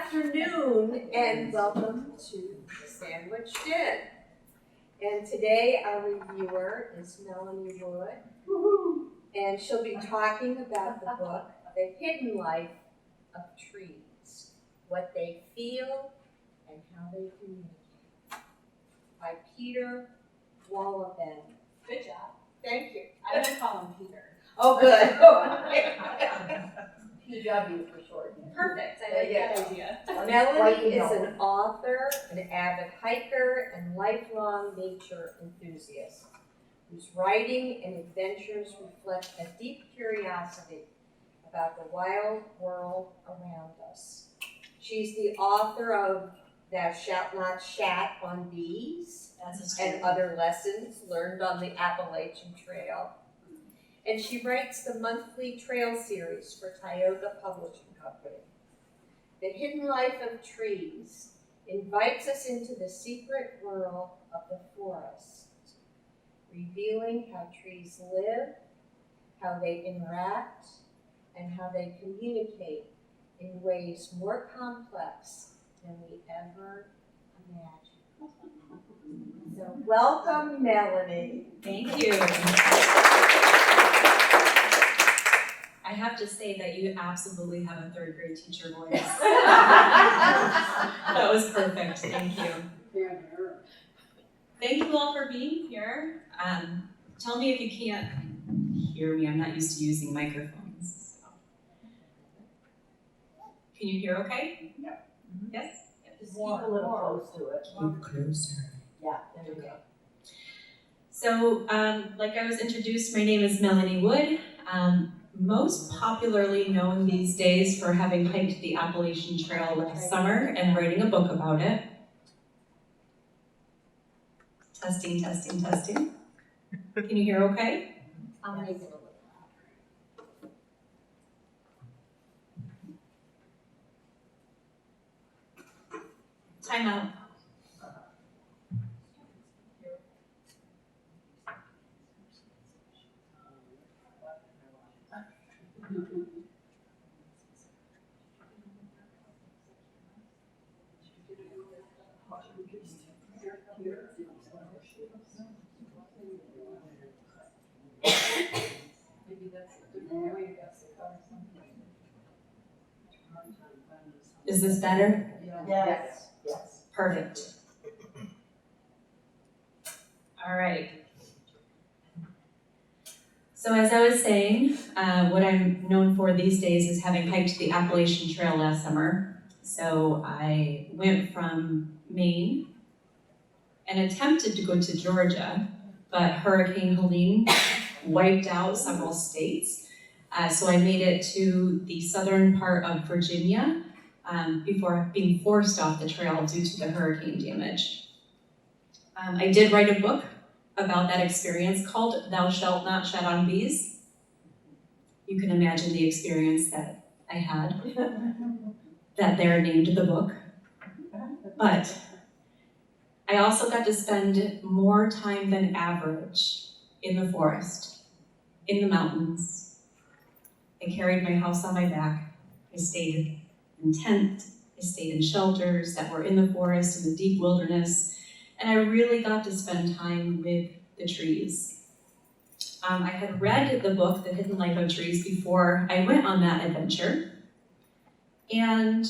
afternoon and welcome to Sandwich Den. And today our reviewer is Melanie Wood. Woo-hoo. And she'll be talking about the book, The Hidden Life of Trees, What They Feel and How They Communicate, by Peter Wohlleben. Good job. Thank you. I'm going to call him Peter. Oh, good. PW for short. Perfect. I like that idea. Melanie is an author, an avid hiker, and lifelong nature enthusiast whose writing and adventures reflect a deep curiosity about the wild world around us. She's the author of Thou Shalt Not Shat on Bees and Other Lessons Learned on the Appalachian Trail. And she writes the monthly trail series for Tioga Publishing Company. The Hidden Life of Trees invites us into the secret world of the forest, revealing how trees live, how they interact, and how they communicate in ways more complex than we ever imagined. So welcome, Melanie. Thank you. I have to say that you absolutely have a third grade teacher voice. That was perfect, thank you. Thank you all for being here. Tell me if you can't hear me, I'm not used to using microphones. So. Can you hear okay? Yeah. Yes? Just keep a little close to it. Keep closer. Yeah, there we go. So, like I was introduced, my name is Melanie Wood. Most popularly known these days for having hiked the Appalachian Trail last summer and writing a book about it. Testing, testing, testing. Can you hear okay? I'll make it a little louder. Time out. Is this better? Yes. Yes. Perfect. All right. So as I was saying, what I'm known for these days is having hiked the Appalachian Trail last summer. So I went from Maine and attempted to go to Georgia, but Hurricane Helene wiped out several states. So I made it to the southern part of Virginia before being forced off the trail due to the hurricane damage. I did write a book about that experience called Thou Shalt Not Shat on Bees. You can imagine the experience that I had, that there named the book. But I also got to spend more time than average in the forest, in the mountains. I carried my house on my back. I stayed in tents. I stayed in shelters that were in the forest, in the deep wilderness. And I really got to spend time with the trees. I had read the book, The Hidden Life of Trees, before I went on that adventure. And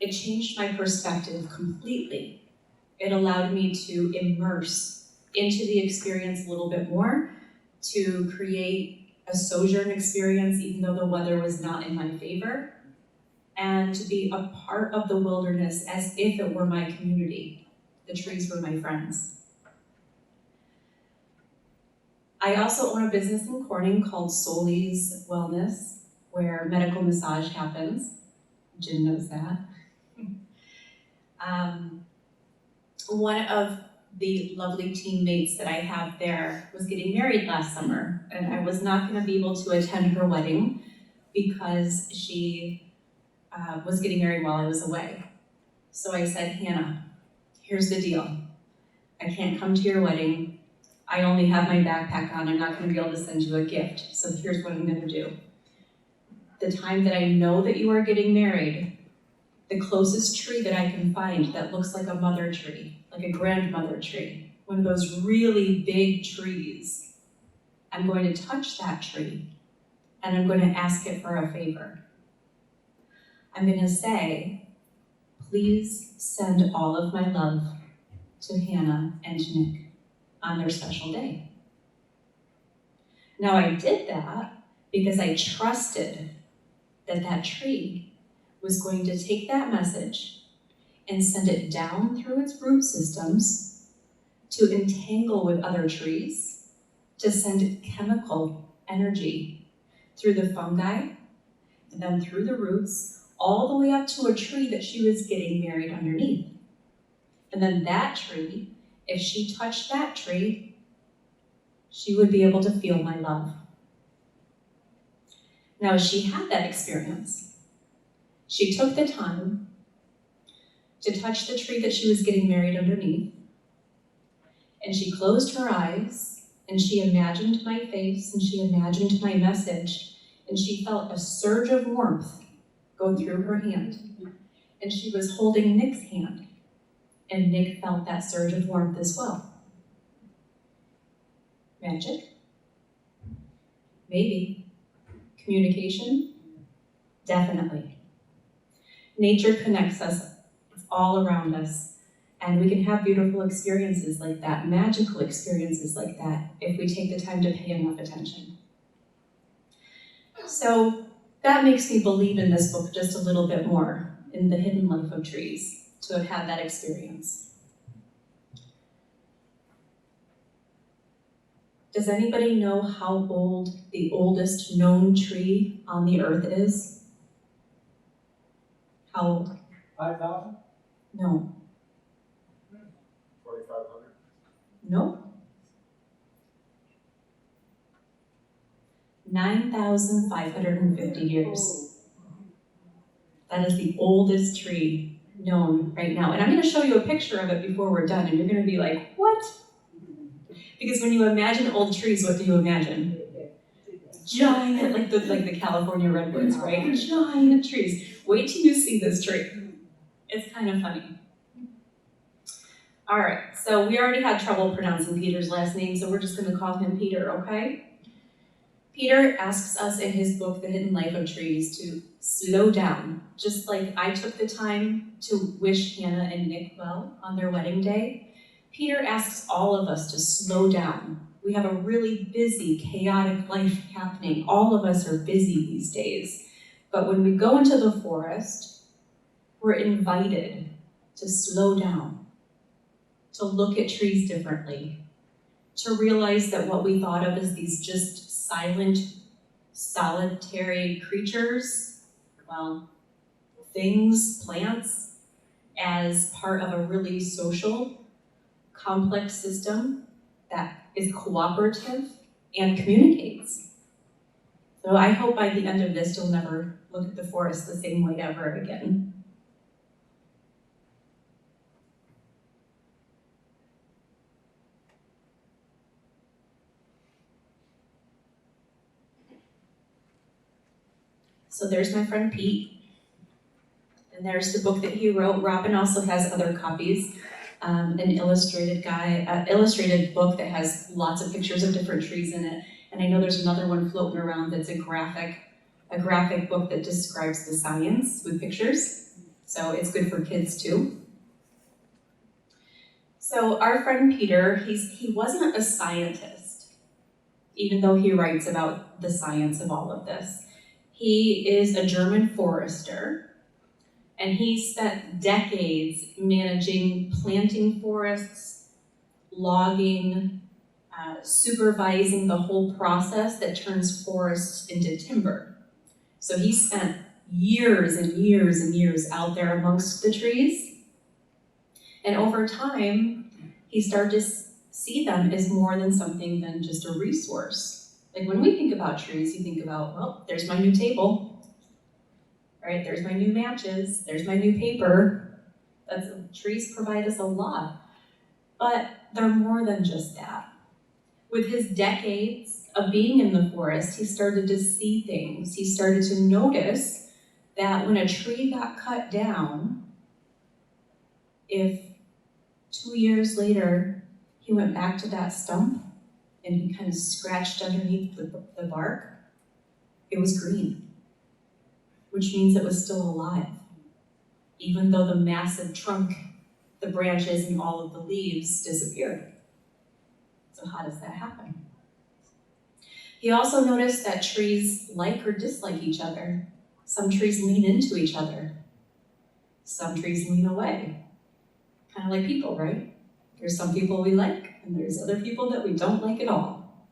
it changed my perspective completely. It allowed me to immerse into the experience a little bit more, to create a sojourn experience even though the weather was not in my favor, and to be a part of the wilderness as if it were my community. The trees were my friends. I also own a business in Corning called Soli's Wellness, where medical massage happens. Jim knows that. One of the lovely teammates that I have there was getting married last summer, and I was not going to be able to attend her wedding because she was getting married while I was away. So I said, Hannah, here's the deal. I can't come to your wedding. I only have my backpack on. I'm not going to be able to send you a gift. So here's what I'm going to do. The time that I know that you are getting married, the closest tree that I can find that looks like a mother tree, like a grandmother tree, one of those really big trees. I'm going to touch that tree and I'm going to ask it for a favor. I'm going to say, please send all of my love to Hannah and Nick on their special day. Now I did that because I trusted that that tree was going to take that message and send it down through its root systems to entangle with other trees, to send chemical energy through the fungi, and then through the roots, all the way up to a tree that she was getting married underneath. And then that tree, if she touched that tree, she would be able to feel my love. Now, as she had that experience, she took the time to touch the tree that she was getting married underneath, and she closed her eyes, and she imagined my face, and she imagined my message, and she felt a surge of warmth go through her hand. And she was holding Nick's hand, and Nick felt that surge of warmth as well. Magic? Maybe. Communication? Definitely. Nature connects us. It's all around us. And we can have beautiful experiences like that, magical experiences like that, if we take the time to pay enough attention. So that makes me believe in this book just a little bit more, in the hidden life of trees, to have had that experience. Does anybody know how old the oldest known tree on the earth is? How old? 5,000? No. 2,500? Nope. 9,550 years. That is the oldest tree known right now. And I'm going to show you a picture of it before we're done, and you're going to be like, what? Because when you imagine old trees, what do you imagine? Giant, like the California redwoods, right? Giant trees. Wait till you see this tree. It's kind of funny. All right, so we already had trouble pronouncing Peter's last name, so we're just going to call him Peter, okay? Peter asks us in his book, The Hidden Life of Trees, to slow down, just like I took the time to wish Hannah and Nick well on their wedding day. Peter asks all of us to slow down. We have a really busy, chaotic life happening. All of us are busy these days. But when we go into the forest, we're invited to slow down, to look at trees differently, to realize that what we thought of as these just silent, solitary creatures, well, things, plants, as part of a really social, complex system that is cooperative and communicates. So I hope by the end of this, you'll never look at the forest the same way ever again. So there's my friend Pete, and there's the book that he wrote. Robin also has other copies, an illustrated book that has lots of pictures of different trees in it. And I know there's another one floating around that's a graphic book that describes the science with pictures. So it's good for kids too. So our friend Peter, he wasn't a scientist, even though he writes about the science of all of this. He is a German forester, and he spent decades managing planting forests, logging, supervising the whole process that turns forests into timber. So he spent years and years and years out there amongst the trees. And over time, he started to see them as more than something than just a resource. Like when we think about trees, you think about, well, there's my new table, right? There's my new matches, there's my new paper. Trees provide us a lot, but they're more than just that. With his decades of being in the forest, he started to see things. He started to notice that when a tree got cut down, if 2 years later he went back to that stump and he kind of scratched underneath the bark, it was green, which means it was still alive, even though the massive trunk, the branches, and all of the leaves disappeared. So how does that happen? He also noticed that trees like or dislike each other. Some trees lean into each other. Some trees lean away. Kind of like people, right? There's some people we like, and there's other people that we don't like at all.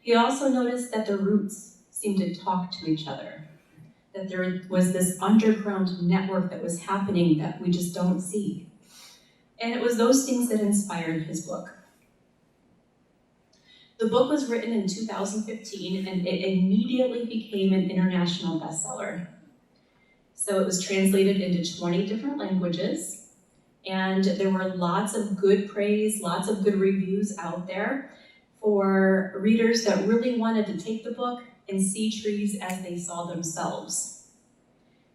He also noticed that the roots seemed to talk to each other, that there was this underground network that was happening that we just don't see. And it was those things that inspired his book. The book was written in 2015, and it immediately became an international bestseller. So it was translated into 20 different languages, and there were lots of good praise, lots of good reviews out there for readers that really wanted to take the book and see trees as they saw themselves.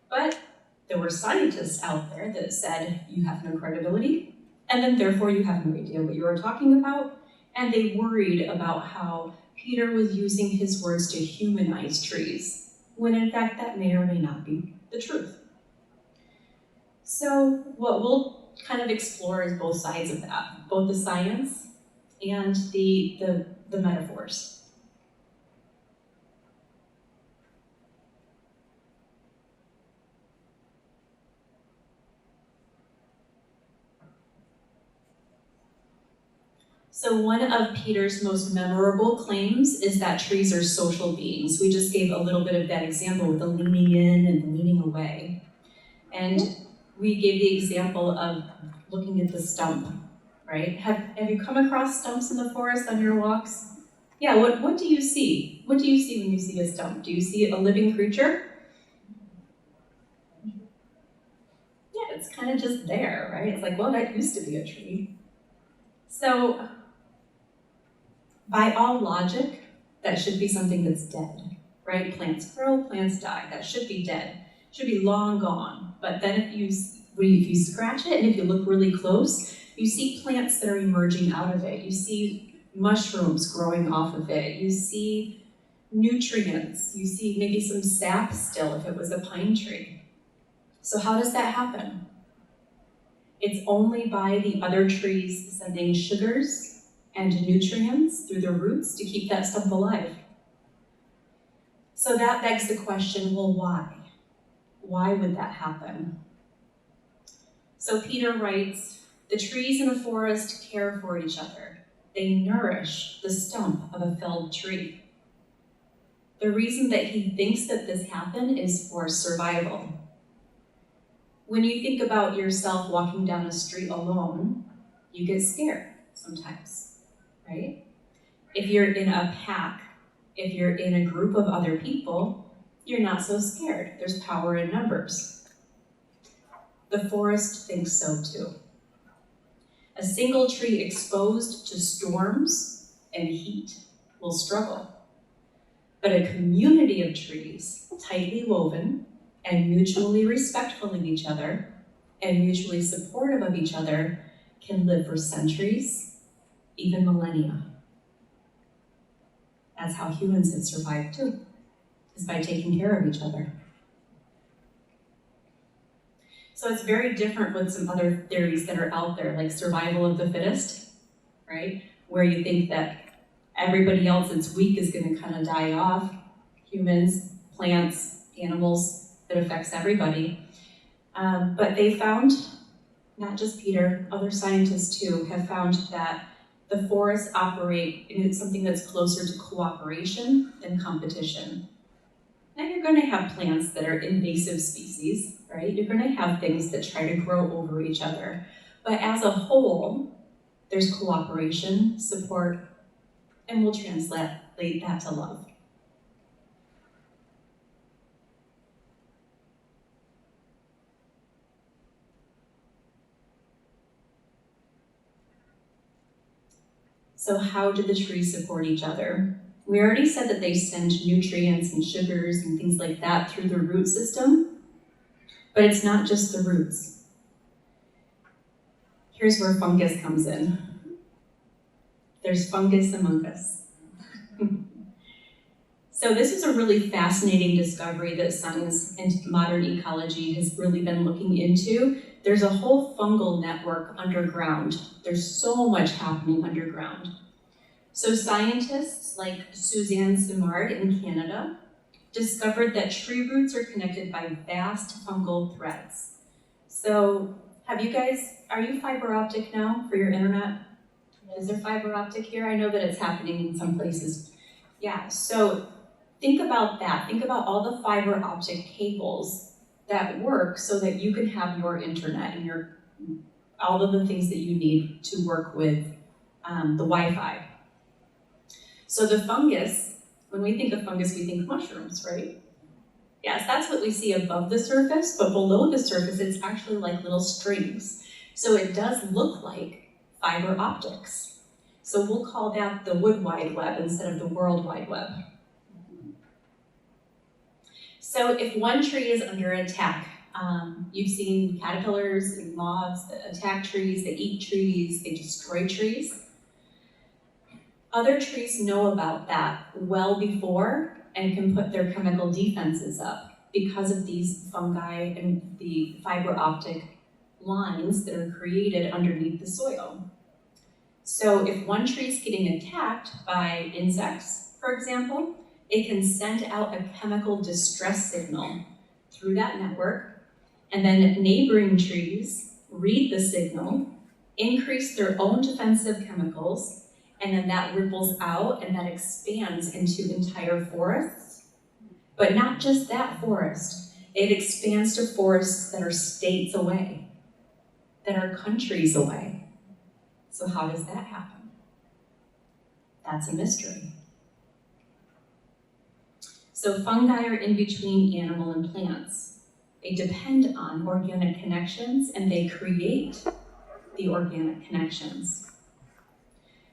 But there were scientists out there that said, you have no credibility, and then therefore you have no idea what you are talking about, and they worried about how Peter was using his words to humanize trees, when in fact that may or may not be the truth. So what we'll kind of explore is both sides of that, both the science and the metaphors. So one of Peter's most memorable claims is that trees are social beings. We just gave a little bit of that example with the leaning in and the leaning away. And we gave the example of looking at the stump, right? Have you come across stumps in the forest on your walks? Yeah, what do you see? What do you see when you see a stump? Do you see a living creature? Yeah, it's kind of just there, right? It's like, well, that used to be a tree. So, by all logic, that should be something that's dead, right? Plants grow, plants die. That should be dead. Should be long gone. But then if you scratch it and if you look really close, you see plants that are emerging out of it. You see mushrooms growing off of it. You see nutrients. You see maybe some sap still if it was a pine tree. So how does that happen? It's only by the other trees sending sugars and nutrients through their roots to keep that stump alive. So that begs the question, well, why? Why would that happen? So Peter writes, the trees in a forest care for each other. They nourish the stump of a felled tree. The reason that he thinks that this happened is for survival. When you think about yourself walking down a street alone, you get scared sometimes, right? If you're in a pack, if you're in a group of other people, you're not so scared. There's power in numbers. The forest thinks so too. A single tree exposed to storms and heat will struggle. But a community of trees, tightly woven and mutually respectful of each other and mutually supportive of each other, can live for centuries, even millennia. That's how humans have survived too, is by taking care of each other. So it's very different with some other theories that are out there, like survival of the fittest, right? Where you think that everybody else that's weak is going to kind of die off. Humans, plants, animals, it affects everybody. But they found, not just Peter, other scientists too, have found that the forests operate in something that's closer to cooperation than competition. Now you're going to have plants that are invasive species, right? You're going to have things that try to grow over each other. But as a whole, there's cooperation, support, and we'll translate that to love. So how do the trees support each other? We already said that they send nutrients and sugars and things like that through the root system, but it's not just the roots. Here's where fungus comes in. There's fungus among us. So this is a really fascinating discovery that science and modern ecology has really been looking into. There's a whole fungal network underground. There's so much happening underground. So scientists like Suzanne Simard in Canada discovered that tree roots are connected by vast fungal threads. So are you fiber optic now for your internet? Is there fiber optic here? I know that it's happening in some places. Yeah, so think about that. Think about all the fiber optic cables that work so that you can have your internet and all of the things that you need to work with the Wi-Fi. So the fungus, when we think of fungus, we think mushrooms, right? Yes, that's what we see above the surface, but below the surface, it's actually like little strings. So it does look like fiber optics. So we'll call that the Wood Wide Web instead of the World Wide Web. So if one tree is under attack, you've seen caterpillars and moths that attack trees, they eat trees, they destroy trees. Other trees know about that well before and can put their chemical defenses up because of these fungi and the fiber optic lines that are created underneath the soil. So if one tree is getting attacked by insects, for example, it can send out a chemical distress signal through that network, and then neighboring trees read the signal, increase their own defensive chemicals, and then that ripples out and that expands into entire forests. But not just that forest, it expands to forests that are states away, that are countries away. So how does that happen? That's a mystery. So fungi are in between animal and plants. They depend on organic connections and they create the organic connections.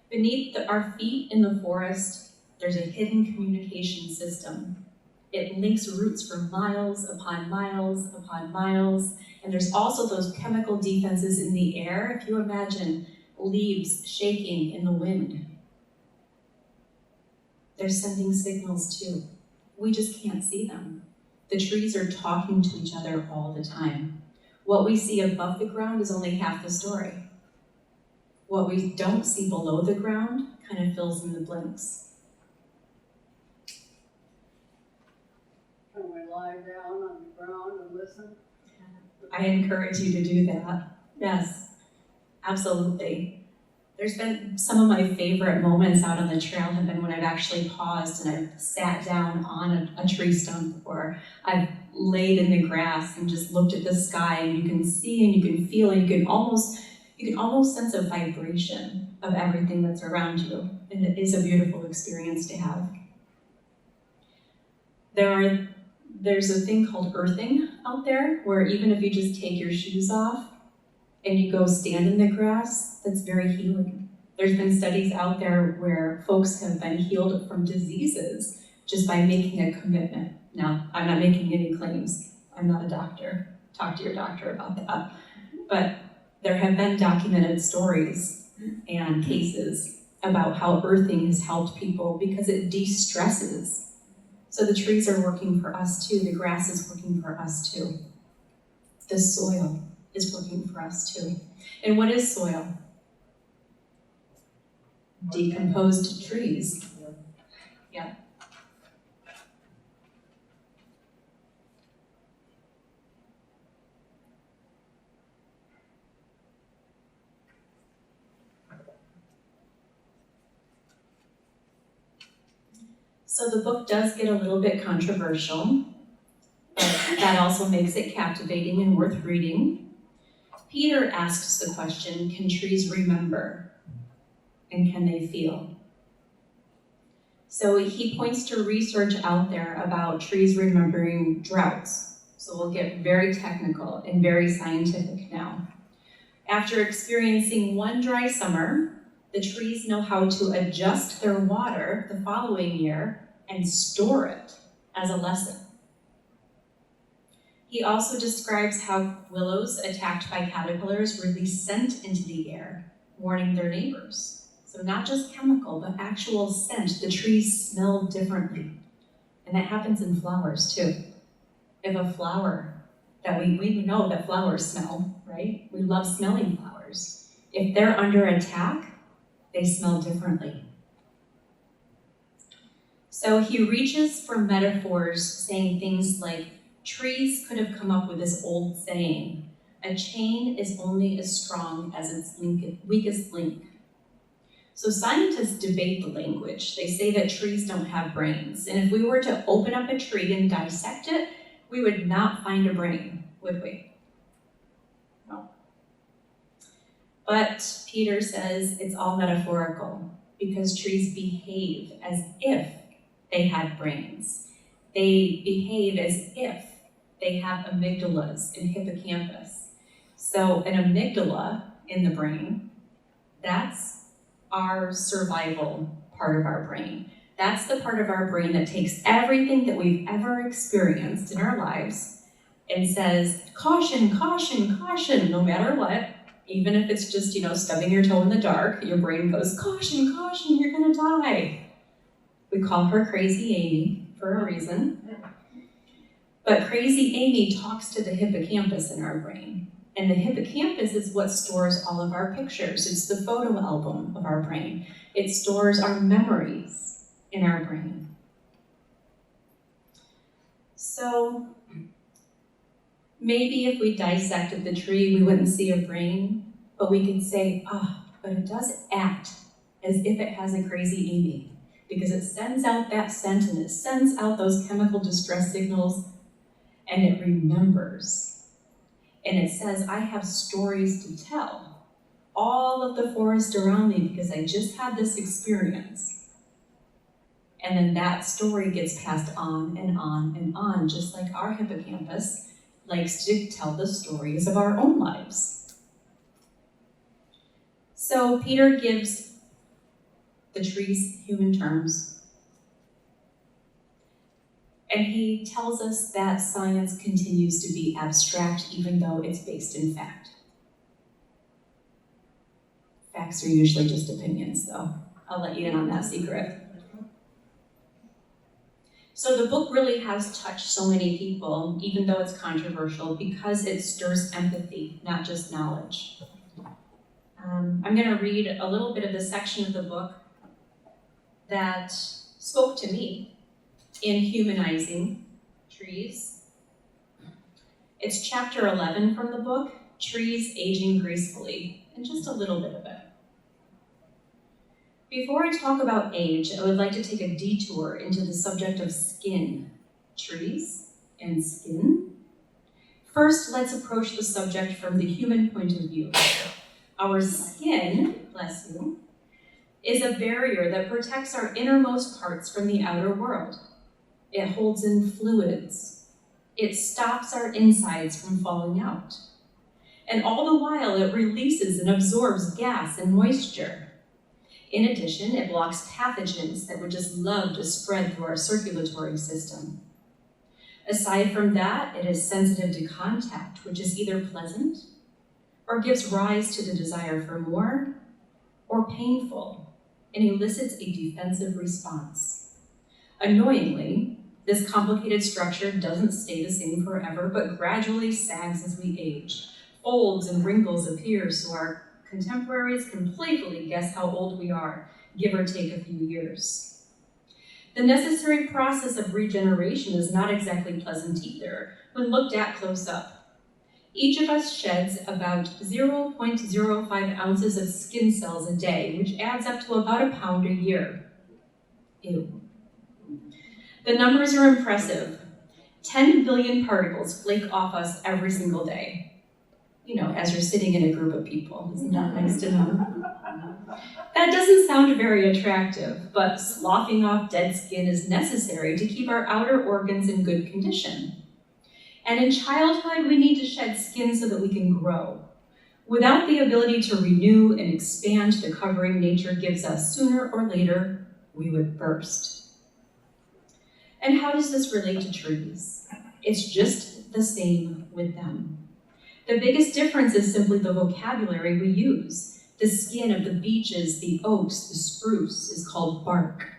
Beneath our feet in the forest, there's a hidden communication system. It links roots for miles upon miles upon miles, and there's also those chemical defenses in the air. If you imagine leaves shaking in the wind, they're sending signals too. We just can't see them. The trees are talking to each other all the time. What we see above the ground is only half the story. What we don't see below the ground kind of fills in the blanks. Can we lie down on the ground and listen? I encourage you to do that. Yes, absolutely. There's been some of my favorite moments out on the trail have been when I've actually paused and I've sat down on a tree stump, or I've laid in the grass and just looked at the sky, and you can see and you can feel and you can almost sense a vibration of everything that's around you, and it is a beautiful experience to have. There's a thing called earthing out there, where even if you just take your shoes off and you go stand in the grass, that's very healing. There's been studies out there where folks have been healed from diseases just by making a commitment. Now, I'm not making any claims. I'm not a doctor. Talk to your doctor about that. But there have been documented stories and cases about how earthing has helped people because it de-stresses. So the trees are working for us too. The grass is working for us too. The soil is working for us too. And what is soil? Decomposed trees. Yeah. So the book does get a little bit controversial, but that also makes it captivating and worth reading. Peter asks the question, can trees remember? And can they feel? So he points to research out there about trees remembering droughts. So we'll get very technical and very scientific now. After experiencing one dry summer, the trees know how to adjust their water the following year and store it as a lesson. He also describes how willows attacked by caterpillars release scent into the air, warning their neighbors. So not just chemical, but actual scent. The trees smell differently. And that happens in flowers too. If a flower, that we know that flowers smell, right? We love smelling flowers. If they're under attack, they smell differently. So he reaches for metaphors, saying things like, trees could have come up with this old saying, a chain is only as strong as its weakest link. So scientists debate the language. They say that trees don't have brains. And if we were to open up a tree and dissect it, we would not find a brain, would we? No. But Peter says it's all metaphorical because trees behave as if they had brains. They behave as if they have amygdalas and hippocampus. So an amygdala in the brain, that's our survival part of our brain. That's the part of our brain that takes everything that we've ever experienced in our lives and says, caution, caution, caution, no matter what. Even if it's just, stubbing your toe in the dark, your brain goes, caution, caution, you're gonna die. We call her Crazy Amy for a reason. But Crazy Amy talks to the hippocampus in our brain. And the hippocampus is what stores all of our pictures. It's the photo album of our brain. It stores our memories in our brain. So maybe if we dissected the tree, we wouldn't see a brain, but we could say, but it does act as if it has a crazy Amy, because it sends out that scent and it sends out those chemical distress signals, and it remembers. And it says, I have stories to tell all of the forest around me because I just had this experience. And then that story gets passed on and on and on, just like our hippocampus likes to tell the stories of our own lives. So Peter gives the trees human terms. And he tells us that science continues to be abstract even though it's based in fact. Facts are usually just opinions though. I'll let you in on that secret. So the book really has touched so many people, even though it's controversial, because it stirs empathy, not just knowledge. I'm going to read a little bit of the section of the book that spoke to me in humanizing trees. It's chapter 11 from the book, Trees Aging Gracefully, and just a little bit of it. Before I talk about age, I would like to take a detour into the subject of skin, trees, and skin. First, let's approach the subject from the human point of view. Our skin, bless you, is a barrier that protects our innermost parts from the outer world. It holds in fluids. It stops our insides from falling out. And all the while, it releases and absorbs gas and moisture. In addition, it blocks pathogens that would just love to spread through our circulatory system. Aside from that, it is sensitive to contact, which is either pleasant or gives rise to the desire for more, or painful and elicits a defensive response. Annoyingly, this complicated structure doesn't stay the same forever, but gradually sags as we age. Folds and wrinkles appear, so our contemporaries can playfully guess how old we are, give or take a few years. The necessary process of regeneration is not exactly pleasant either, when looked at close up. Each of us sheds about 0.05 ounces of skin cells a day, which adds up to about a pound a year. Ew. The numbers are impressive. 10 billion particles flake off us every single day. As you're sitting in a group of people. Isn't that nice to know? That doesn't sound very attractive, but sloughing off dead skin is necessary to keep our outer organs in good condition. And in childhood, we need to shed skin so that we can grow. Without the ability to renew and expand the covering nature gives us, sooner or later, we would burst. And how does this relate to trees? It's just the same with them. The biggest difference is simply the vocabulary we use. The skin of the beeches, the oaks, the spruce is called bark.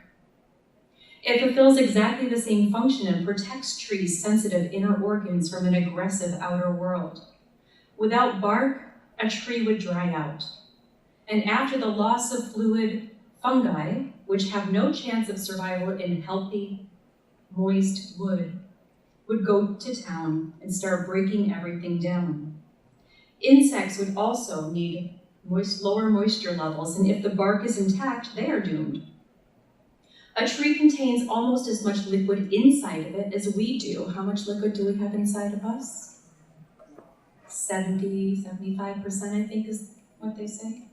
It fulfills exactly the same function and protects trees' sensitive inner organs from an aggressive outer world. Without bark, a tree would dry out. And after the loss of fluid, fungi, which have no chance of survival in healthy, moist wood, would go to town and start breaking everything down. Insects would also need lower moisture levels, and if the bark is intact, they are doomed. A tree contains almost as much liquid inside of it as we do. How much liquid do we have inside of us? 75%, I think is what they say.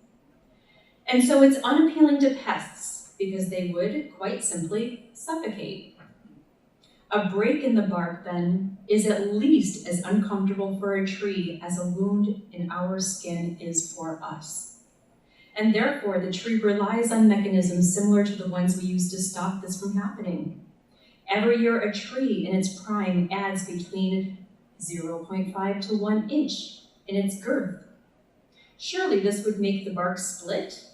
And so it's unappealing to pests because they would, quite simply, suffocate. A break in the bark, then, is at least as uncomfortable for a tree as a wound in our skin is for us. And therefore, the tree relies on mechanisms similar to the ones we use to stop this from happening. Every year, a tree in its prime adds between 0.5 to 1 inch in its girth. Surely this would make the bark split?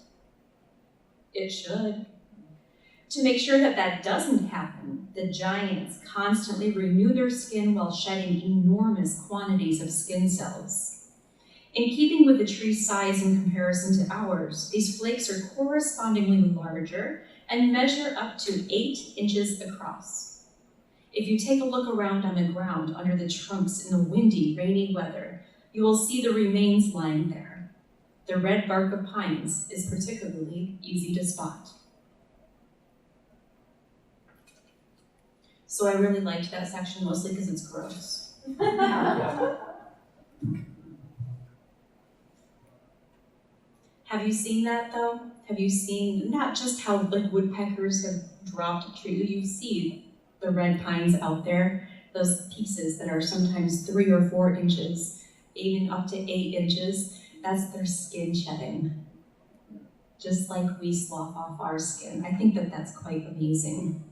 It should. To make sure that that doesn't happen, the giants constantly renew their skin while shedding enormous quantities of skin cells. In keeping with the tree's size in comparison to ours, these flakes are correspondingly larger and measure up to 8 inches across. If you take a look around on the ground under the trunks in the windy, rainy weather, you will see the remains lying there. The red bark of pines is particularly easy to spot. So I really liked that section, mostly because it's gross. Have you seen that though? Have you seen not just how like woodpeckers have dropped a tree? You see the red pines out there, those pieces that are sometimes 3 or 4 inches, even up to 8 inches. That's their skin shedding. Just like we slough off our skin. I think that that's quite amazing.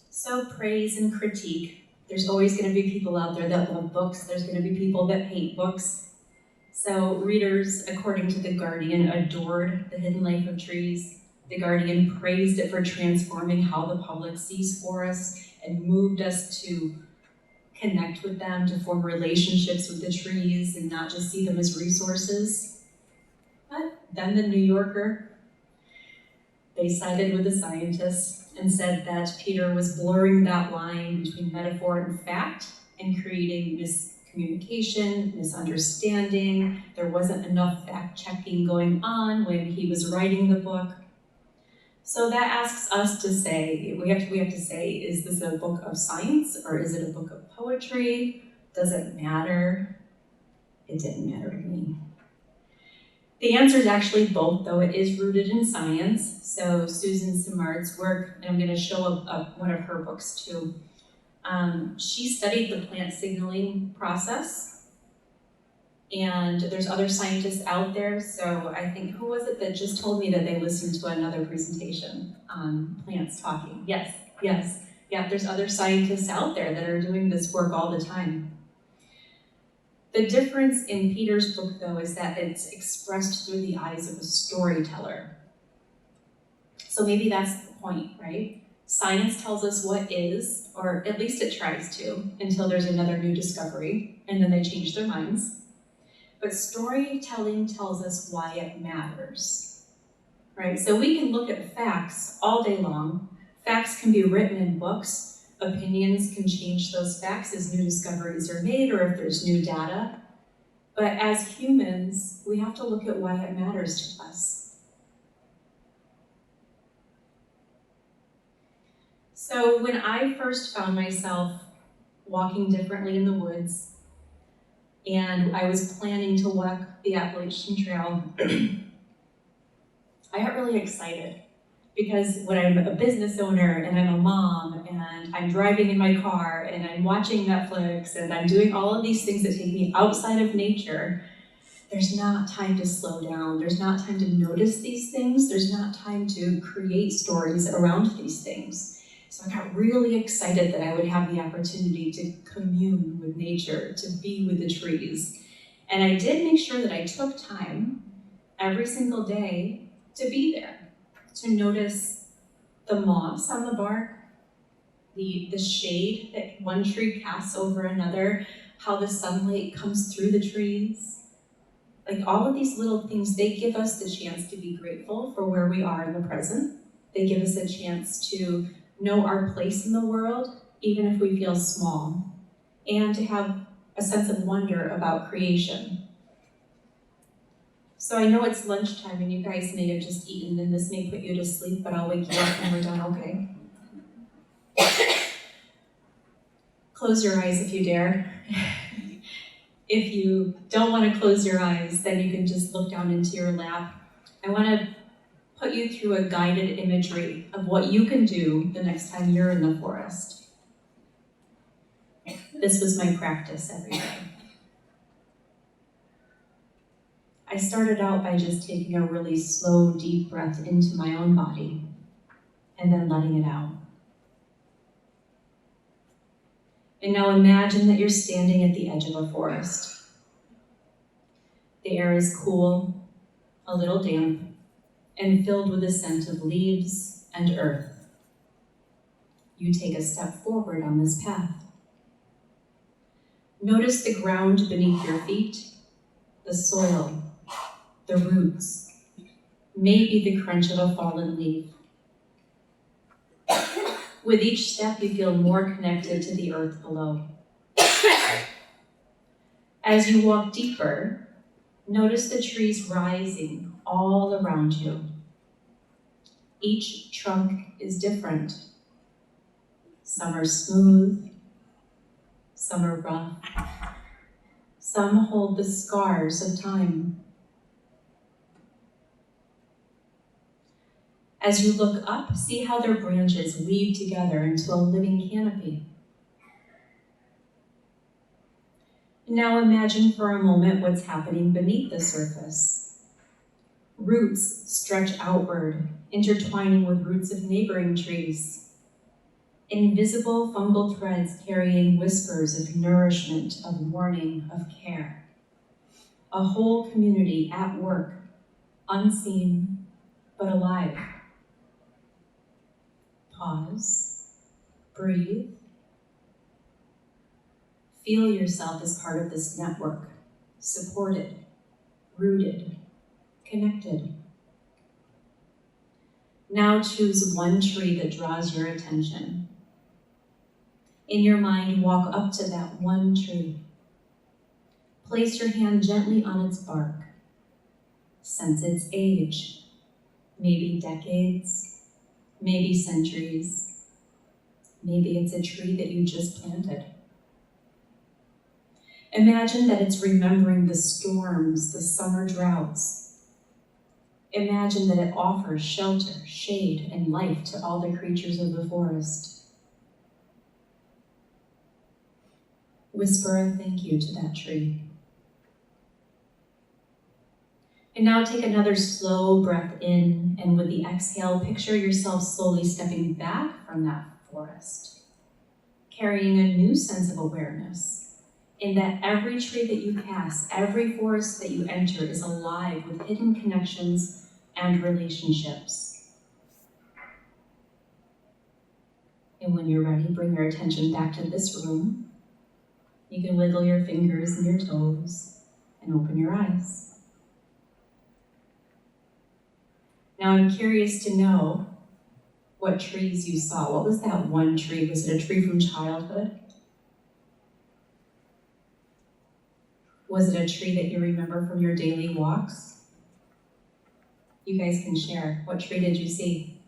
So praise and critique. There's always going to be people out there that love books. There's going to be people that hate books. So readers, according to The Guardian, adored The Hidden Life of Trees. The Guardian praised it for transforming how the public sees forests and moved us to connect with them, to form relationships with the trees and not just see them as resources. But then the New Yorker, they sided with the scientists and said that Peter was blurring that line between metaphor and fact and creating miscommunication, misunderstanding. There wasn't enough fact-checking going on when he was writing the book. So that asks us to say, we have to say, is this a book of science or is it a book of poetry? Does it matter? It didn't matter to me. The answer is actually both, though it is rooted in science. So Susan Simard's work, and I'm going to show one of her books too. She studied the plant signaling process, and there's other scientists out there. So I think, who was it that just told me that they listened to another presentation on plants talking? Yes, there's other scientists out there that are doing this work all the time. The difference in Peter's book, though, is that it's expressed through the eyes of a storyteller. So maybe that's the point, right? Science tells us what is, or at least it tries to, until there's another new discovery, and then they change their minds. But storytelling tells us why it matters, right? So we can look at facts all day long. Facts can be written in books. Opinions can change those facts as new discoveries are made or if there's new data. But as humans, we have to look at why it matters to us. So when I first found myself walking differently in the woods, and I was planning to walk the Appalachian Trail, I got really excited because when I'm a business owner and I'm a mom and I'm driving in my car and I'm watching Netflix and I'm doing all of these things that take me outside of nature, there's not time to slow down. There's not time to notice these things. There's not time to create stories around these things. So I got really excited that I would have the opportunity to commune with nature, to be with the trees. And I did make sure that I took time every single day to be there, to notice the moss on the bark, the shade that one tree casts over another, how the sunlight comes through the trees. Like all of these little things, they give us the chance to be grateful for where we are in the present. They give us a chance to know our place in the world, even if we feel small, and to have a sense of wonder about creation. So I know it's lunchtime and you guys may have just eaten and this may put you to sleep, but I'll wake you up when we're done, okay? Close your eyes if you dare. If you don't want to close your eyes, then you can just look down into your lap. I want to put you through a guided imagery of what you can do the next time you're in the forest. This was my practice every day. I started out by just taking a really slow, deep breath into my own body and then letting it out. And now imagine that you're standing at the edge of a forest. The air is cool, a little damp, and filled with the scent of leaves and earth. You take a step forward on this path. Notice the ground beneath your feet, the soil, the roots, maybe the crunch of a fallen leaf. With each step, you feel more connected to the earth below. As you walk deeper, notice the trees rising all around you. Each trunk is different. Some are smooth, some are rough. Some hold the scars of time. As you look up, see how their branches weave together into a living canopy. Now imagine for a moment what's happening beneath the surface. Roots stretch outward, intertwining with roots of neighboring trees. Invisible fungal threads carrying whispers of nourishment, of warning, of care. A whole community at work, unseen but alive. Pause, breathe. Feel yourself as part of this network, supported, rooted, connected. Now choose one tree that draws your attention. In your mind, walk up to that one tree. Place your hand gently on its bark. Sense its age, maybe decades, maybe centuries. Maybe it's a tree that you just planted. Imagine that it's remembering the storms, the summer droughts. Imagine that it offers shelter, shade, and life to all the creatures of the forest. Whisper a thank you to that tree. And now take another slow breath in, and with the exhale, picture yourself slowly stepping back from that forest, carrying a new sense of awareness, in that every tree that you pass, every forest that you enter is alive with hidden connections and relationships. And when you're ready, bring your attention back to this room. You can wiggle your fingers and your toes and open your eyes. Now I'm curious to know what trees you saw. What was that one tree? Was it a tree from childhood? Was it a tree that you remember from your daily walks? You guys can share. What tree did you see?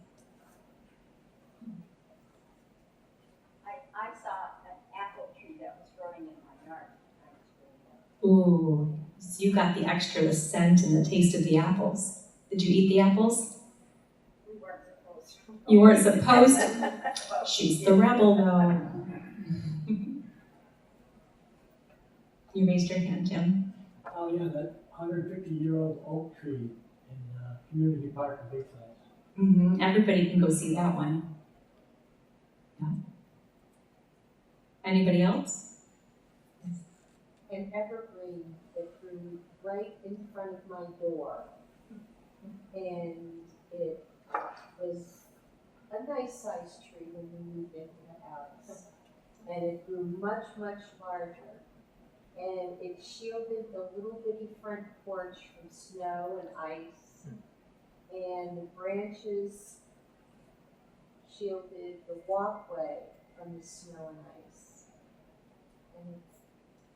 I saw an apple tree that was growing in my yard. Ooh, so you got the extra, the scent and the taste of the apples. Did you eat the apples? We weren't supposed to. You weren't supposed to. She's the rebel, though. You raised your hand, Jim. Oh, yeah, that 150-year-old oak tree in Community Park in Bayside. Everybody can go see that one. Yeah. Anybody else? An evergreen that grew right in front of my door. And it was a nice sized tree when we moved into the house. And it grew much, much larger. And it shielded the little bitty front porch from snow and ice. And the branches shielded the walkway from the snow and ice. And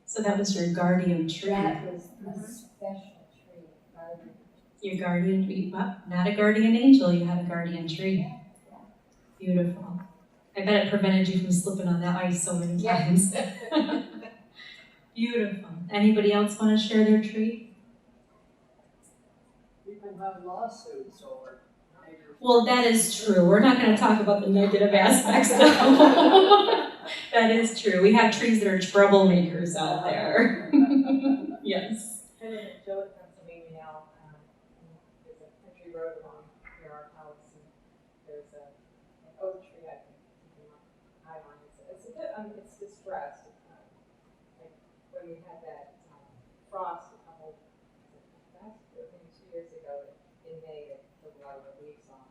So that was your guardian tree. that was a special tree, guardian. Your guardian tree. Well, not a guardian angel, you had a guardian tree. Beautiful. I bet it prevented you from slipping on that ice so many times. Beautiful. Anybody else want to share their tree? You can have lawsuits over neighbors. Well, that is true. We're not going to talk about the negative aspects though. That is true. We have trees that are troublemakers out there. Yes. And in Joliet, Pennsylvania now, there's a country road along near our house, and there's an oak tree I can keep my eye on. It's a bit, it's distressed. Like when we had that frost a couple, last year, maybe 2 years ago, in May, it took a lot of the leaves off.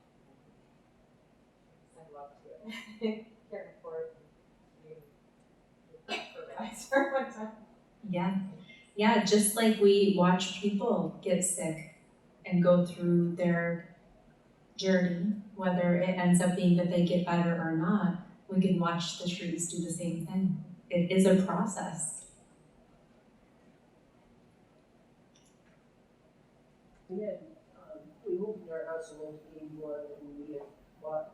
Send love to it. Caring for it, and being fertilizer one time. Yeah. Yeah, just like we watch people get sick and go through their journey, whether it ends up being that they get better or not, we can watch the trees do the same thing. It is a process. We had, we moved our house in 1981 and we had bought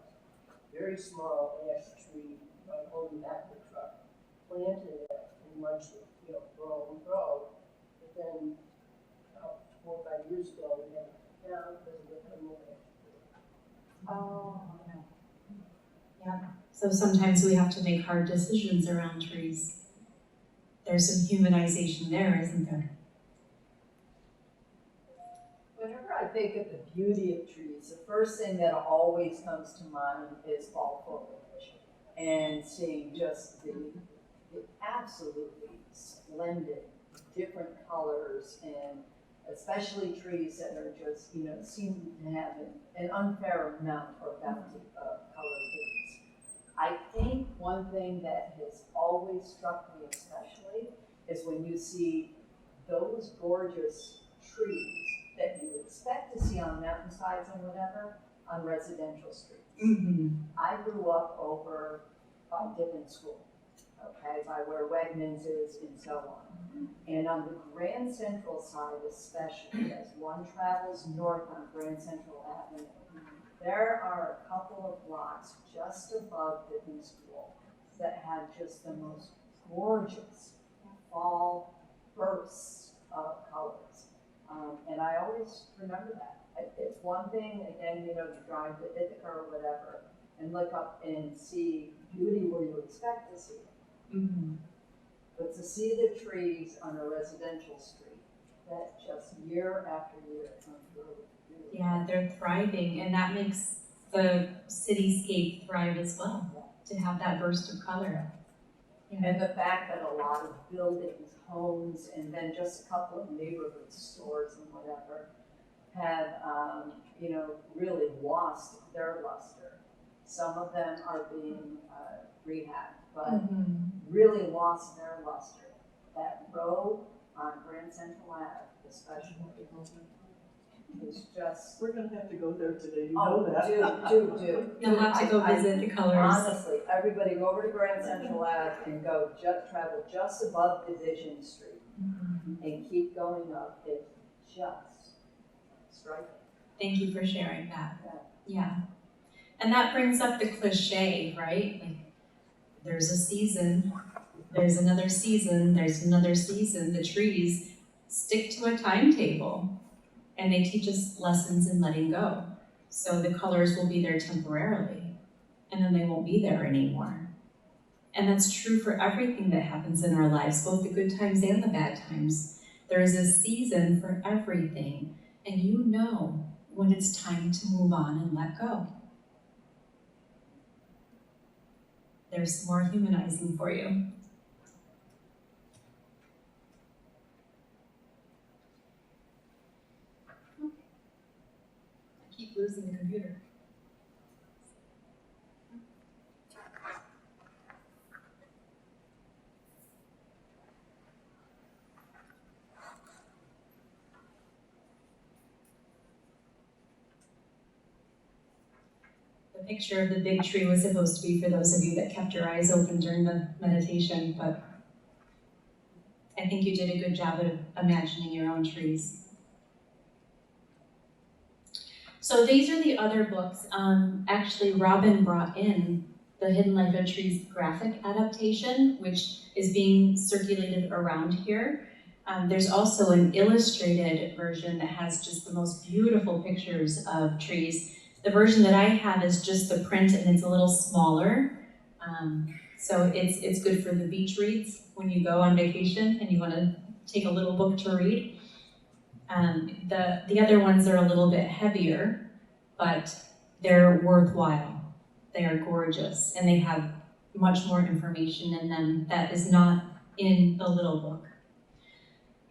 a very small ash tree right on the back of the truck, planted it and watched it, grow and grow. But then, about 4 or 5 years ago, we had it down because of the thermal ash tree. Oh, Yeah. So sometimes we have to make hard decisions around trees. There's some humanization there, isn't there? Whenever I think of the beauty of trees, the first thing that always comes to mind is fall foliage and seeing just the absolutely splendid different colors, and especially trees that are just, seem to have an unfair amount or bounty of color leaves. I think one thing that has always struck me especially is when you see those gorgeous trees that you expect to see on mountainsides and whatever on residential streets. I grew up over by Dickens School, by where Wegmans is and so on. And on the Grand Central side especially, as one travels north on Grand Central Avenue, there are a couple of blocks just above Dickens School that have just the most gorgeous fall bursts of colors. And I always remember that. It's one thing, again, to drive to Ithaca or whatever and look up and see beauty where you expect to see it. But to see the trees on a residential street that just year after year come through. Yeah, they're thriving, and that makes the cityscape thrive as well, to have that burst of color. And the fact that a lot of buildings, homes, and then just a couple of neighborhood stores and whatever have, really lost their luster. Some of them are being rehabbed, but really lost their luster. That road on Grand Central Ave, especially, is just. We're gonna have to go there today, you Oh, know that. do. You'll have to go visit the colors. Honestly, everybody go over to Grand Central Ave and go travel just above Division Street and keep going up. It's just striking. Thank you for sharing that. Yeah. And that brings up the cliche, right? Like, there's a season, there's another season, there's another season. The trees stick to a timetable and they teach us lessons in letting go. So the colors will be there temporarily and then they won't be there anymore. And that's true for everything that happens in our lives, both the good times and the bad times. There is a season for everything, and you know when it's time to move on and let go. There's some more humanizing for you. I keep losing the computer. The picture of the big tree was supposed to be for those of you that kept your eyes open during the meditation, but I think you did a good job of imagining your own trees. So these are the other books. Actually, Robin brought in the Hidden Life of Trees graphic adaptation, which is being circulated around here. There's also an illustrated version that has just the most beautiful pictures of trees. The version that I have is just the print and it's a little smaller. So it's good for the beach reads when you go on vacation and you want to take a little book to read. The other ones are a little bit heavier, but they're worthwhile. They are gorgeous and they have much more information in them that is not in the little book.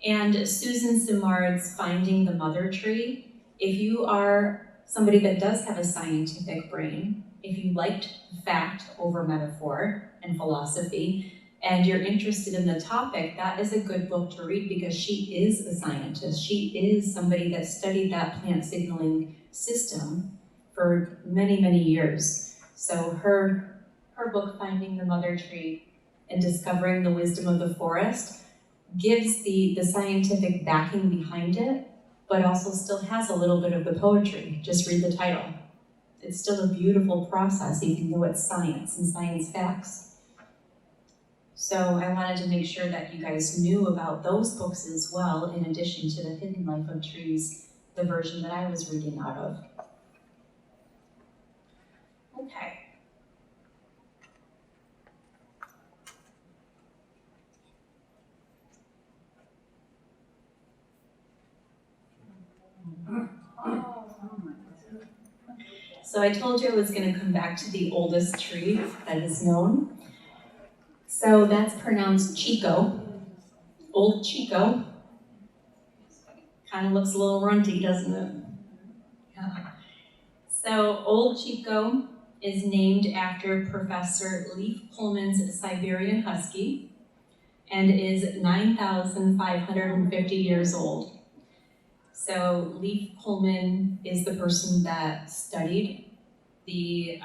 And Susan Simard's Finding the Mother Tree. If you are somebody that does have a scientific brain, if you liked fact over metaphor and philosophy, and you're interested in the topic, that is a good book to read because she is a scientist. She is somebody that studied that plant signaling system for many, many years. So her book, Finding the Mother Tree and Discovering the Wisdom of the Forest, gives the scientific backing behind it, but also still has a little bit of the poetry. Just read the title. It's still a beautiful process, even though it's science and science facts. So I wanted to make sure that you guys knew about those books as well, in addition to the Hidden Life of Trees, the version that I was reading out of. Okay. So I told you I was going to come back to the oldest tree that is known. So that's pronounced Chico, Old Chico. Kind of looks a little runty, doesn't it? Yeah. So Old Chico is named after Professor Leif Pullman's Siberian Husky and is 9,550 years old. So Leif Pullman is the person that studied the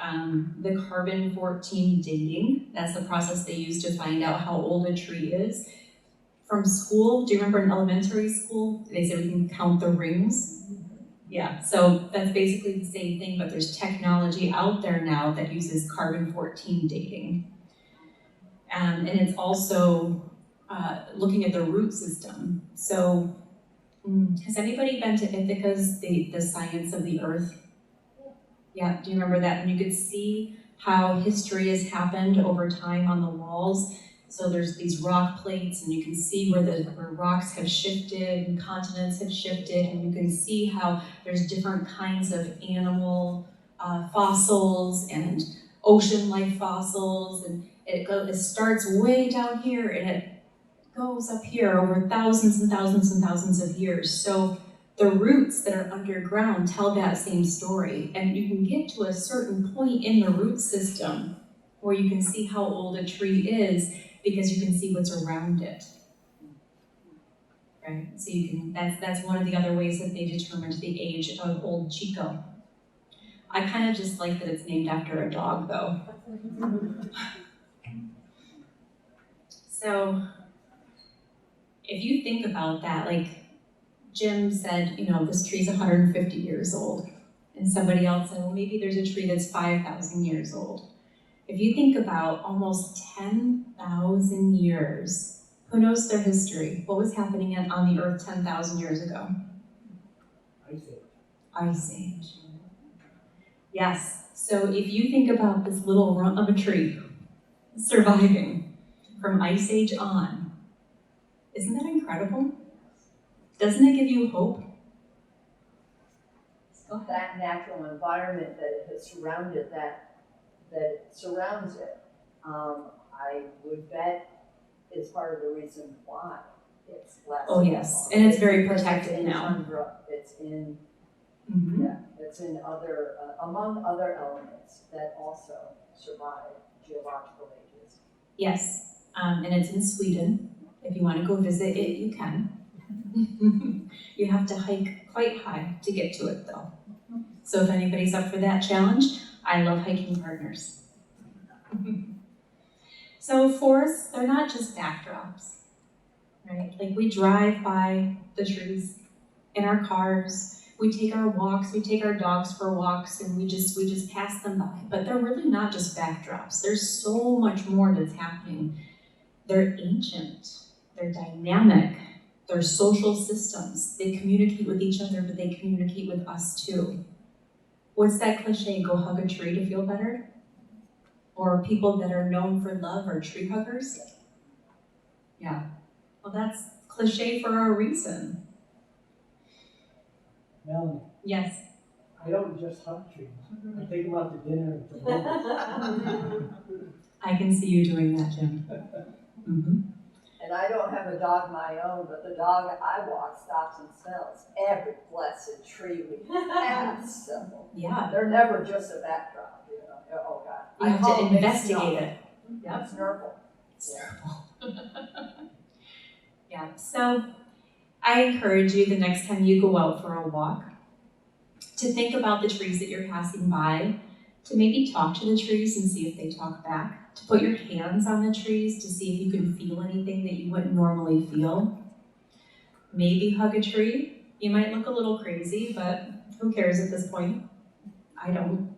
carbon-14 dating. That's the process they use to find out how old a tree is. From school, do you remember in elementary school, they said we can count the rings? Yeah, so that's basically the same thing, but there's technology out there now that uses carbon-14 dating. And it's also looking at the root system. So has anybody been to Ithaca's, the Science of the Earth? Yeah, do you remember that? And you could see how history has happened over time on the walls. So there's these rock plates, and you can see where rocks have shifted and continents have shifted, and you can see how there's different kinds of animal fossils and ocean life fossils, and it starts way down here and it goes up here over thousands and thousands and thousands of years. So the roots that are underground tell that same story, and you can get to a certain point in the root system where you can see how old a tree is because you can see what's around it. Right? So you can that's one of the other ways that they determined the age of Old Chico. I kind of just like that it's named after a dog, though. So if you think about that, like Jim said, this tree's 150 years old. And somebody else said, well, maybe there's a tree that's 5,000 years old. If you think about almost 10,000 years, who knows their history? What was happening on the earth 10,000 years ago? Ice Age. Yes, so if you think about this little rump of a tree surviving from Ice Age on, isn't that incredible? Doesn't it give you hope? That natural environment that has surrounded that surrounds it, I would bet is part of the reason why it's less. Oh yes, and it's very protected it's in now. Tundra, it's in, it's in other, among other elements that also survive geological ages. Yes, and it's in Sweden. If you want to go visit it, you can. You have to hike quite high to get to it though. So if anybody's up for that challenge, I love hiking partners. So forests, they're not just backdrops, right? Like we drive by the trees in our cars, we take our walks, we take our dogs for walks, and we just pass them by. But they're really not just backdrops. There's so much more that's happening. They're ancient, they're dynamic, they're social systems. They communicate with each other, but they communicate with us too. What's that cliche, go hug a tree to feel better? Or people that are known for love are tree huggers? Yeah, well that's cliche for a reason. Melanie, Yes. I don't just hug trees. I take them out to dinner and to lunch. I can see you doing that, Jim. Mm-hmm. And I don't have a dog of my own, but the dog I walk stops and smells every blessed tree we have. So Yeah. they're never just a backdrop, you know. Oh God. You have to investigate it. Yep. Snurple. Yeah, so I encourage you the next time you go out for a walk to think about the trees that you're passing by, to maybe talk to the trees and see if they talk back, to put your hands on the trees to see if you can feel anything that you wouldn't normally feel. Maybe hug a tree. You might look a little crazy, but who cares at this point? I don't.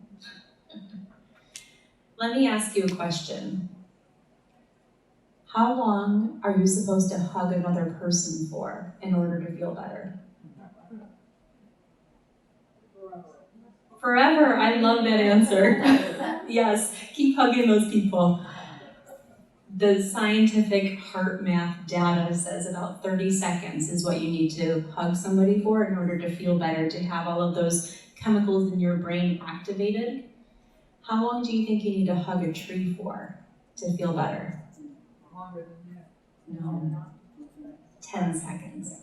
Let me ask you a question. How long are you supposed to hug another person for in order to feel better? Forever. I love that answer. Yes, keep hugging those people. The scientific heart math data says about 30 seconds is what you need to hug somebody for in order to feel better, to have all of those chemicals in your brain activated. How long do you think you need to hug a tree for to feel better? Longer than that. No, 10 seconds.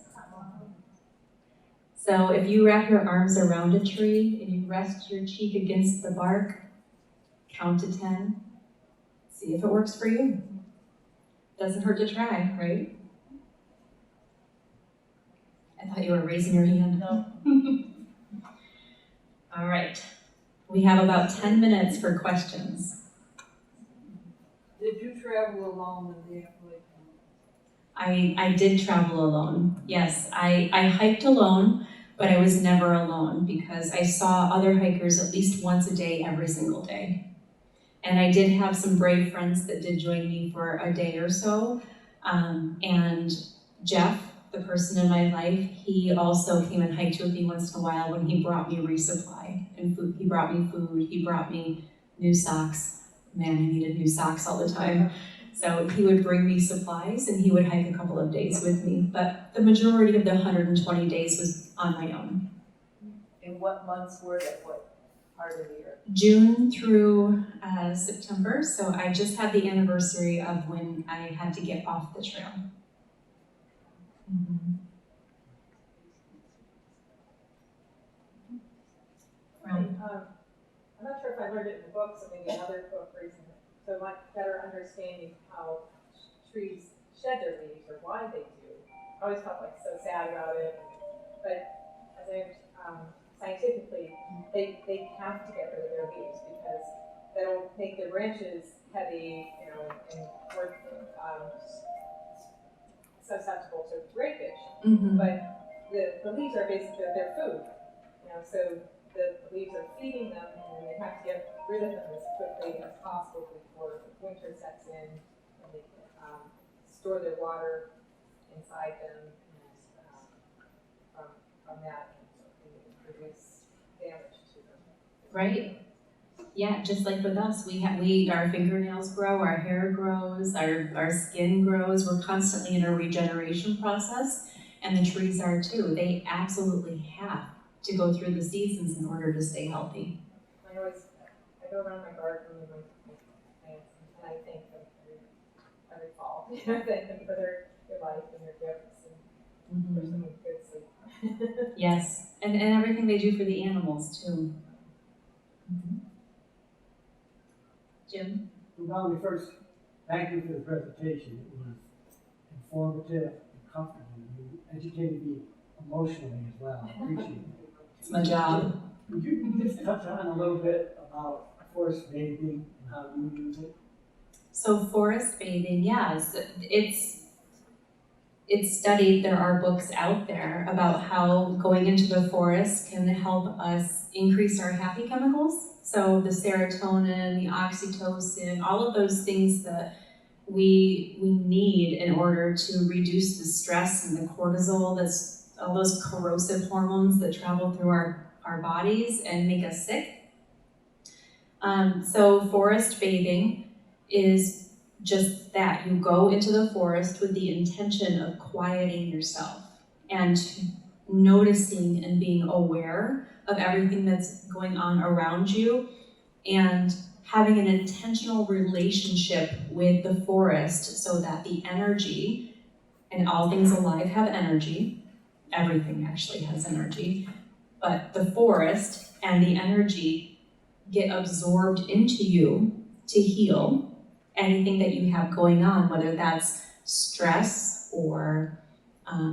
So if you wrap your arms around a tree and you rest your cheek against the bark, count to 10, see if it works for you. Doesn't hurt to try, right? I thought you were raising your hand. No. All right, we have about 10 minutes for questions. Did you travel alone in the Appalachian? I did travel alone, yes. I hiked alone, but I was never alone because I saw other hikers at least once a day, every single day. And I did have some brave friends that did join me for a day or so. And Jeff, the person in my life, he also came and hiked with me once in a while when he brought me resupply and food. He brought me food, he brought me new socks. Man, I needed new socks all the time. So he would bring me supplies and he would hike a couple of days with me. But the majority of the 120 days was on my own. In what months were they? What part of the year? June through September, so I just had the anniversary of when I had to get off the trail. Mm-hmm. I'm not sure if I learned it in the books or maybe another book recently, so much better understanding how trees shed their leaves or why they do. I always felt like so sad about it, but as I scientifically, they have to get rid of their leaves because that'll make their branches heavy, you know, and more susceptible to breakage. Mm-hmm. But the leaves are basically their food, you know, so the leaves are feeding them, and then they have to get rid of them as quickly as possible before winter sets in, and they can store their water inside them, and from that, they can produce damage to them. Right. Yeah, just like with us, our fingernails grow, our hair grows, our skin grows. We're constantly in a regeneration process, and the trees are too. They absolutely have to go through the seasons in order to stay healthy. I go around my garden with my plants, and I thank them every fall. I thank them for their life and their gifts, and for some good sleep. Yes, and everything they do for the animals too. Jim? Well, Melanie, first, thank you for the presentation. It was informative and comfortable. You educated me emotionally as well. I appreciate it. It's my job. Would you just touch on a little bit about forest bathing and how you use it? So forest bathing, yes, it's studied. There are books out there about how going into the forest can help us increase our happy chemicals. So the serotonin, the oxytocin, all of those things that we need in order to reduce the stress and the cortisol, that's all those corrosive hormones that travel through our bodies and make us sick. So forest bathing is just that. You go into the forest with the intention of quieting yourself and noticing and being aware of everything that's going on around you, and having an intentional relationship with the forest so that the energy, and all things alive have energy, everything actually has energy, but the forest and the energy get absorbed into you to heal anything that you have going on, whether that's stress or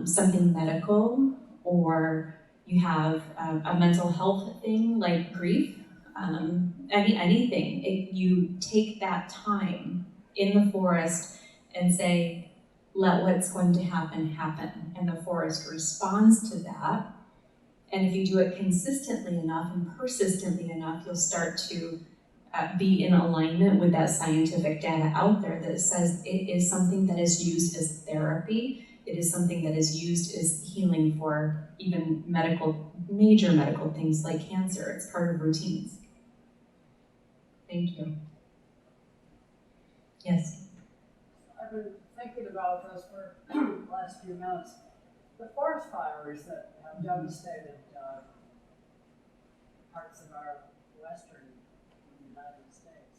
something medical, or you have a mental health thing like grief, anything. You take that time in the forest and say, let what's going to happen, happen. And the forest responds to that. And if you do it consistently enough and persistently enough, you'll start to be in alignment with that scientific data out there that says it is something that is used as therapy. It is something that is used as healing for even major medical things like cancer. It's part of routines. Thank you. Yes? I've been thinking about this for the last few months. The forest fires that have devastated parts of our western United States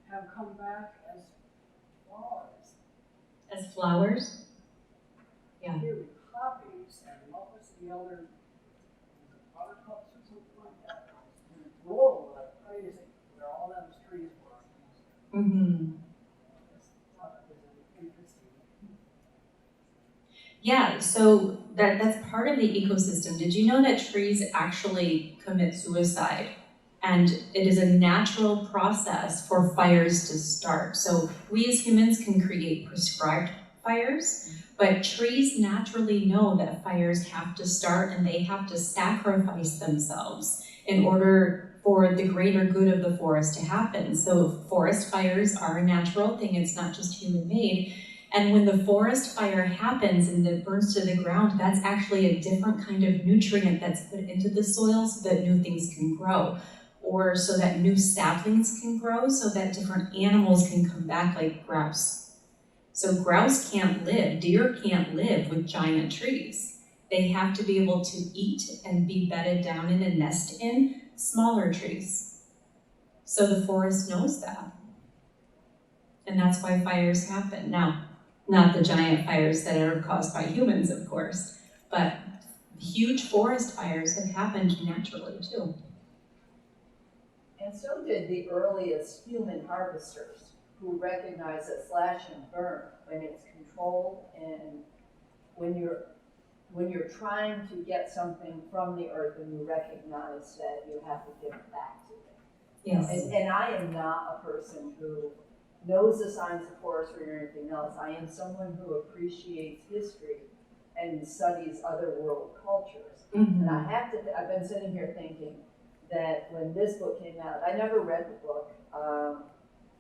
have come back as flowers. As flowers? Yeah. Huge poppies, and what was the other, buttercups or something like that? Roll like crazy, where all those trees were. I just thought it was interesting. Yeah, so that's part of the ecosystem. Did you know that trees actually commit suicide? And it is a natural process for fires to start. So we as humans can create prescribed fires, but trees naturally know that fires have to start and they have to sacrifice themselves in order for the greater good of the forest to happen. So forest fires are a natural thing, it's not just human-made. And when the forest fire happens and it burns to the ground, that's actually a different kind of nutrient that's put into the soil so that new things can grow, or so that new saplings can grow, so that different animals can come back, like grouse. So grouse can't live, deer can't live with giant trees. They have to be able to eat and be bedded down in and nest in smaller trees. So the forest knows that. And that's why fires happen. Now, not the giant fires that are caused by humans, of course, but huge forest fires have happened naturally too. And so did the earliest human harvesters, who recognized that slash and burn, when it's controlled and when you're trying to get something from the earth and you recognize that you have to give it back to it. Yes. And I am not a person who knows the science of forestry or anything else. I am someone who appreciates history and studies other world cultures. Mhm. And I have to, I've been sitting here thinking that when this book came out, I never read the book.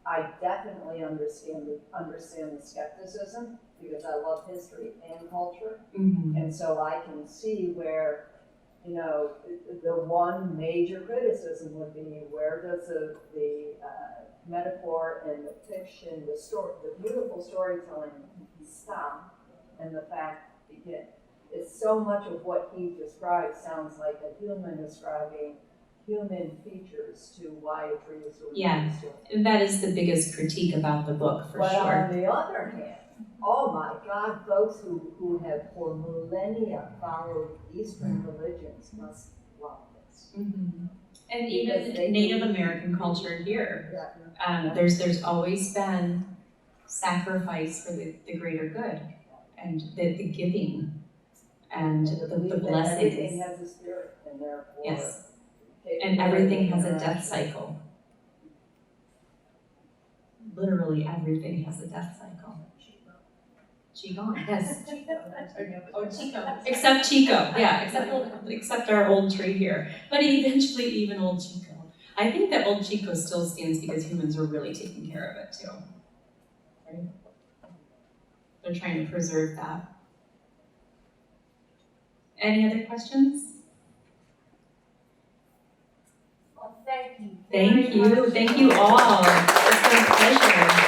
I definitely understand the skepticism because I love history and culture. Mhm. And so I can see where, you know, the one major criticism would be where does the metaphor and the fiction, the story, the beautiful storytelling stop and the fact begin. It's so much of what he describes sounds like a human describing human features to why a tree is doing Yeah. what it's doing. And that is the biggest critique about the book, for But sure. on the other hand, oh my God, folks who have for millennia followed Eastern religions must love this. Mhm. And Because even they Native believe- American culture here, Yeah. there's always been sacrifice for the greater good, and the giving, and And to the believe that everything blessings. has a spirit, and therefore. Yes. capable And of everything has a death interaction. cycle. Literally everything has a death cycle. Qigong, yes. Oh, Chico. Except Chico, yeah, except our old tree here. But eventually even old Chico. I think that old Chico still stands because humans were really taking care of it too. Right? They're trying to preserve that. Any other questions? Well, thank you. Thank you all. It's been a pleasure.